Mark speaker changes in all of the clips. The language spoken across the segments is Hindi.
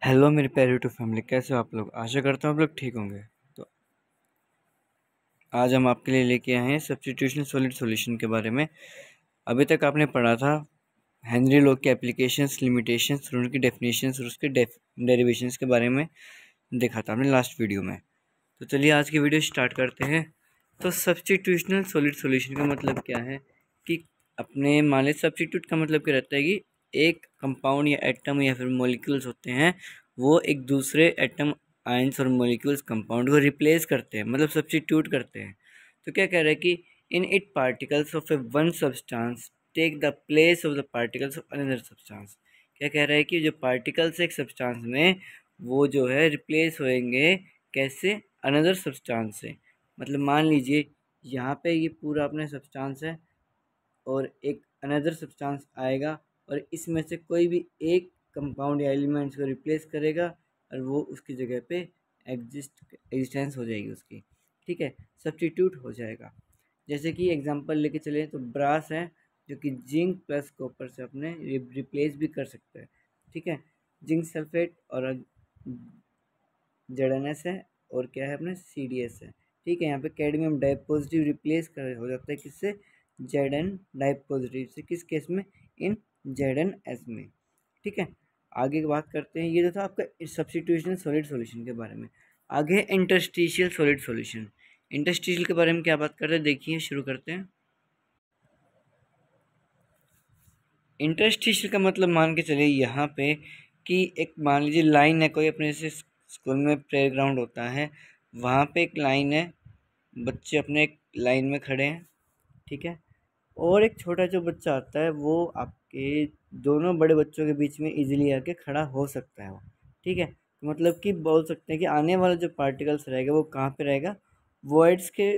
Speaker 1: हेलो मेरे प्यारे यूट्यूब फैमिली, कैसे हो आप लोग। आशा करता हूँ आप लोग ठीक होंगे। तो आज हम आपके लिए लेके आए हैं सब्स्टिट्यूशन सॉलिड सॉल्यूशन के बारे में। अभी तक आपने पढ़ा था हेनरी लॉ के एप्लीकेशंस, लिमिटेशंस, उनकी डेफिनेशंस और उसके डेरिवेशंस के बारे में देखा था हमने लास्ट वीडियो में। तो चलिए आज की वीडियो स्टार्ट करते हैं। तो सब्स्टिट्यूशनल सॉलिड सॉल्यूशन का मतलब क्या है कि अपने मान लीजिए सब्स्टिट्यूट का मतलब क्या रहता है कि एक कंपाउंड या एटम या फिर मॉलिक्यूल्स होते हैं, वो एक दूसरे एटम, आयंस और मॉलिक्यूल्स कंपाउंड को रिप्लेस करते हैं, मतलब सब्स्टिट्यूट करते हैं। तो क्या कह रहा है कि in it particles of a one substance take the place of the particles of another substance. क्या कह रहा है कि जो पार्टिकल्स एक सब्सटेंस में वो जो है रिप्लेस होएंगे, कैसे, अनदर सब्सटेंस से। मतलब मान लीजिए यहाँ पे ये पूरा अपने सब्सटेंस है और एक अनदर सब्सटेंस आएगा और इसमें से कोई भी एक कंपाउंड या एलिमेंट्स को रिप्लेस करेगा और वो उसकी जगह पे एग्जिस्टेंस हो जाएगी उसकी। ठीक है, सब्स्टिट्यूट हो जाएगा। जैसे कि एग्जांपल लेके चले तो ब्रास है जो कि जिंक प्लस कॉपर से अपने रिप्लेस भी कर सकते हैं। ठीक है, जिंक सल्फेट और ZnS है और क्या है अपने CdS है। ठीक है, यहाँ पे कैडमियम डाइपॉजिटिव रिप्लेस कर हो जाता है किससे, Zn डाइपॉजिटिव से। किस केस में, इन ZnS में। ठीक है, आगे की बात करते हैं। ये जो था आपका सब्स्टिट्यूशन सॉलिड सॉल्यूशन के बारे में। आगे इंटरस्टिशियल सॉलिड सॉल्यूशन। इंटरस्टिशियल के बारे में क्या बात करते हैं, देखिए शुरू करते हैं। इंटरस्टिशियल का मतलब मान के चलिए यहाँ पे कि एक मान लीजिए लाइन है कोई, अपने से स्कूल में प्ले ग्राउंड होता है, वहाँ पे एक लाइन है, बच्चे अपने एक लाइन में खड़े हैं। ठीक है, और एक छोटा जो बच्चा आता है वो आपके दोनों बड़े बच्चों के बीच में इजीली आके खड़ा हो सकता है वो। ठीक है, तो मतलब कि बोल सकते हैं कि आने वाला जो पार्टिकल्स रहेगा वो कहाँ पे रहेगा, वॉइड्स के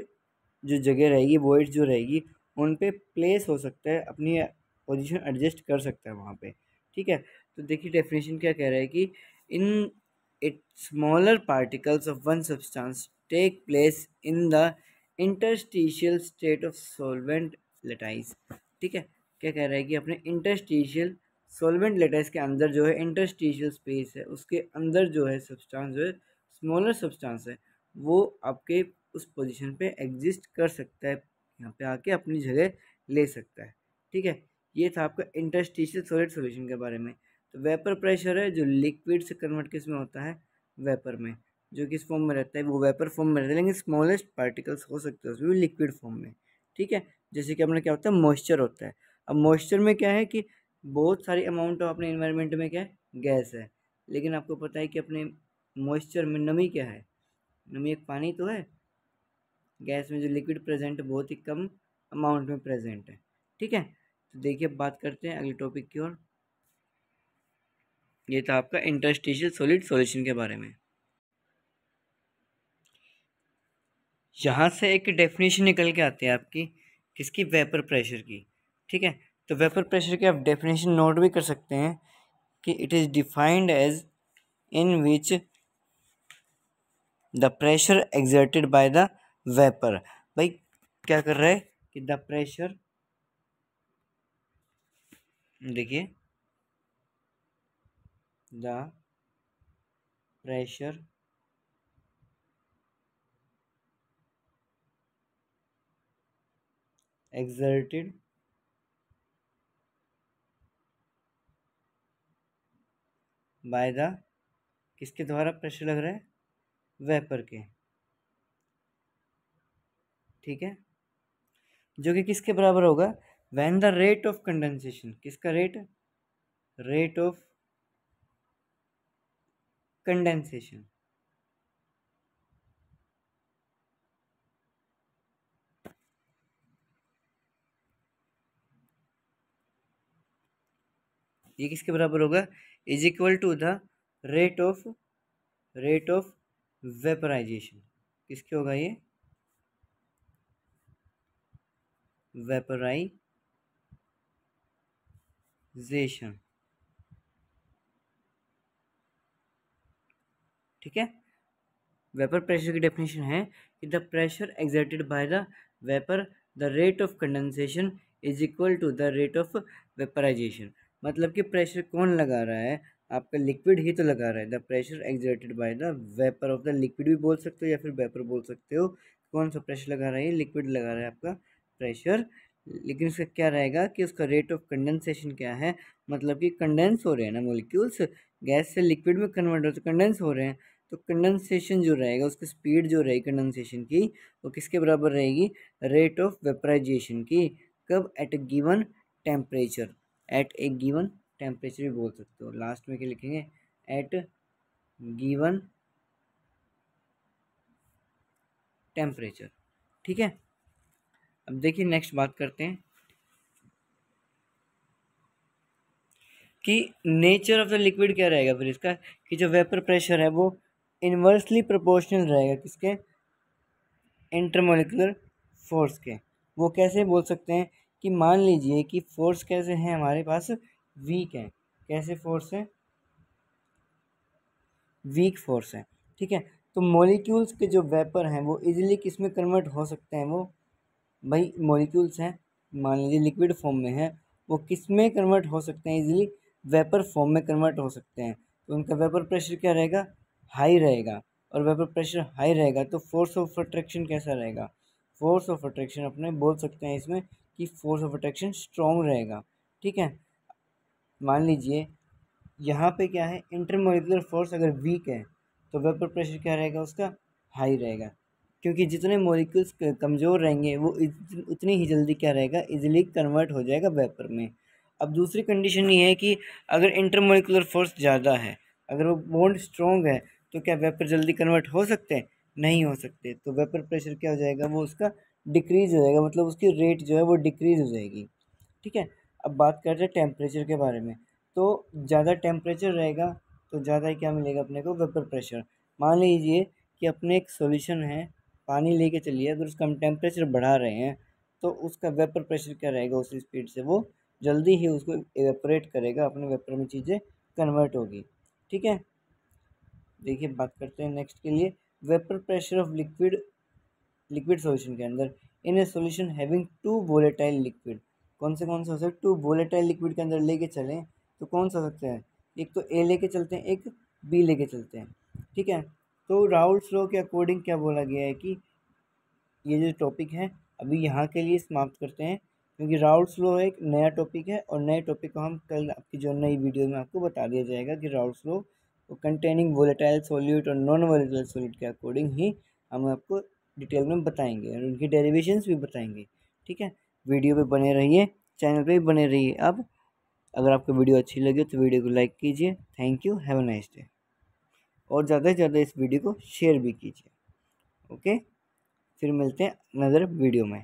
Speaker 1: जो जगह रहेगी, वॉइड्स जो रहेगी उन पे प्लेस हो सकता है, अपनी पोजीशन एडजस्ट कर सकता है वहाँ पे। ठीक है, तो देखिए डेफिनेशन क्या कह रहा है कि in it smaller particles of one substance take place in the interstitial state of solvent lattice. ठीक है, क्या कह रहा है कि अपने इंटरस्टिशियल सॉल्वेंट लेटाइस के अंदर जो है इंटरस्टिशियल स्पेस है, उसके अंदर जो है सब्सटेंस जो है स्मॉलर सब्सटेंस है, वो आपके उस पोजीशन पे एग्जिस्ट कर सकता है, यहाँ पे आके अपनी जगह ले सकता है। ठीक है, ये था आपका इंटरस्टिशियल सॉलिड सॉल्यूशन के बारे में। तो वेपर प्रेशर है जो लिक्विड से कन्वर्ट किस में होता है, वेपर में, जो किस फॉर्म में रहता है, वो वेपर फॉर्म में रहता है, लेकिन स्मॉलेस्ट पार्टिकल्स हो सकते हैं उसमें भी लिक्विड फॉर्म में। ठीक है, जैसे कि अपने क्या होता है, मॉइस्चर होता है। अब मॉइस्चर में क्या है कि बहुत सारी अमाउंट ऑफ अपने इन्वायरमेंट में क्या है, गैस है, लेकिन आपको पता है कि अपने मॉइस्चर में नमी क्या है, नमी एक पानी तो है, गैस में जो लिक्विड प्रेजेंट है बहुत ही कम अमाउंट में प्रेजेंट है। ठीक है, तो देखिए बात करते हैं अगले टॉपिक की ओर। ये था आपका इंटरस्टिशियल सॉलिड सॉल्यूशन के बारे में। यहाँ से एक डेफिनेशन निकल के आती है आपकी, किसकी, वेपर प्रेशर की। ठीक है, तो वेपर प्रेशर की आप डेफिनेशन नोट भी कर सकते हैं कि it is defined as in which the pressure exerted by the vapour. भाई क्या कर रहा है कि द प्रेशर, देखिए the pressure exerted by the, किसके द्वारा प्रेशर लग रहा है, वेपर के। ठीक है, जो कि किसके बराबर होगा, when the rate of condensation, किसका रेट, रेट ऑफ कंडेंसेशन। ये किसके बराबर होगा, is equal to the rate of, rate of vaporisation. किसके होगा ये, वेपराइजेशन। ठीक है, वेपर प्रेशर की डेफिनेशन है कि the pressure exerted by the vapour, the rate of condensation is equal to the rate of vaporisation. मतलब कि प्रेशर कौन लगा रहा है, आपका लिक्विड ही तो लगा रहा है। The pressure exerted by the vapour of the liquid भी बोल सकते हो या फिर वेपर बोल सकते हो। कौन सा प्रेशर लगा रहा है? लिक्विड लगा रहा है आपका प्रेशर। लेकिन उसका क्या रहेगा कि उसका रेट ऑफ कंडेंसेशन क्या है, मतलब कि कंडेंस हो रहे हैं ना मॉलिक्यूल्स, गैस से लिक्विड में कन्वर्ट होते कंडेंस हो रहे हैं, तो कंडेंसेशन जो रहेगा उसकी स्पीड जो रहेगी कंडेंसेशन की वो किसके बराबर रहेगी? रेट ऑफ वेपराइजेशन की। कब? At a given temperature. At a given temperature भी बोल सकते हो, लास्ट में क्या लिखेंगे? At given temperature. ठीक है, अब देखिए नेक्स्ट बात करते हैं कि नेचर ऑफ द लिक्विड क्या रहेगा फिर इसका, कि जो वेपर प्रेशर है वो इन्वर्सली प्रोपोर्शनल रहेगा किसके? इंटरमोलिकुलर फोर्स के। वो कैसे बोल सकते हैं कि मान लीजिए कि फोर्स कैसे हैं हमारे पास? वीक है। कैसे फोर्स है? वीक फोर्स है। ठीक है, तो मॉलिक्यूल्स के जो वेपर हैं वो इजीली किस में कन्वर्ट हो सकते हैं? वो भाई मॉलिक्यूल्स हैं, मान लीजिए लिक्विड फॉर्म में है, वो किस में कन्वर्ट हो सकते हैं? इजीली वेपर फॉर्म में कन्वर्ट हो सकते हैं। तो उनका वेपर प्रेशर क्या रहेगा? हाई रहेगा। और वेपर प्रेशर हाई रहेगा तो फोर्स ऑफ अट्रैक्शन कैसा रहेगा? फोर्स ऑफ अट्रैक्शन अपने बोल सकते हैं इसमें कि फोर्स ऑफ अट्रैक्शन स्ट्रॉन्ग रहेगा। ठीक है, मान लीजिए यहाँ पे क्या है, इंटरमोलिकुलर फोर्स अगर वीक है तो वेपर प्रेशर क्या रहेगा उसका? हाई रहेगा, क्योंकि जितने मॉलिक्यूल्स कमज़ोर रहेंगे वो उतनी ही जल्दी क्या रहेगा? इजीली कन्वर्ट हो जाएगा वेपर में। अब दूसरी कंडीशन ये है कि अगर इंटरमोलिकुलर फोर्स ज़्यादा है, अगर वो बॉन्ड स्ट्रॉन्ग है, तो क्या वेपर जल्दी कन्वर्ट हो सकते हैं? नहीं हो सकते। तो वेपर प्रेशर क्या हो जाएगा? वो उसका डिक्रीज़ हो जाएगा, मतलब उसकी रेट जो है वो डिक्रीज़ हो जाएगी। ठीक है, अब बात करते हैं टेम्परेचर के बारे में। तो ज़्यादा टेम्परेचर रहेगा तो ज़्यादा ही क्या मिलेगा अपने को? Vapour pressure. मान लीजिए कि अपने एक सॉल्यूशन है, पानी लेके चलिए, अगर उसका हम टेम्परेचर बढ़ा रहे हैं तो उसका वेपर प्रेशर क्या रहेगा? उसी स्पीड से वो जल्दी ही उसको एवेपोरेट करेगा, अपने वेपर में चीज़ें कन्वर्ट होगी। ठीक है, देखिए बात करते हैं नेक्स्ट के लिए, vapour pressure of liquid solution के अंदर in a solution having two volatile liquid. कौन से हो सकते? टू वोलेटाइल लिक्विड के अंदर लेके चलें तो कौन सा हो सकता है? एक तो ए लेके चलते हैं, एक बी लेके चलते हैं। ठीक है, तो राउल्स लॉ के अकॉर्डिंग क्या बोला गया है कि ये जो टॉपिक है अभी यहाँ के लिए समाप्त करते हैं, क्योंकि राउल्स लॉ एक नया टॉपिक है और नए टॉपिक को हम कल आपकी जो नई वीडियो में आपको बता दिया जाएगा कि Raoult's law containing volatile solute और नॉन वोलेटाइल सॉल्यूट के अकॉर्डिंग ही हम आपको डिटेल में बताएंगे और उनकी डेरिवेशंस भी बताएंगे। ठीक है, वीडियो पे बने रहिए, चैनल पे भी बने रहिए। अब अगर आपको वीडियो अच्छी लगी तो वीडियो को लाइक कीजिए। Thank you, have a nice day. और ज़्यादा से ज़्यादा इस वीडियो को शेयर भी कीजिए। ओके, फिर मिलते हैं अनदर वीडियो में।